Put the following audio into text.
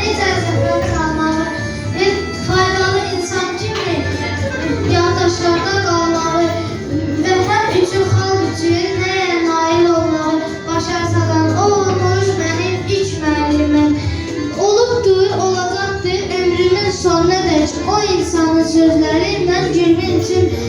necə əzəmət qalmalı, faydalı insan kimi yaddaşlarda qalmalı və həm üçün xalq üçün nəyə nail olmalı başarsadan o olmuş mənim ilk müəllimim. Olubdur, olacaqdır ömrümün sonuna dək o insanın sözləri mən gülmək üçün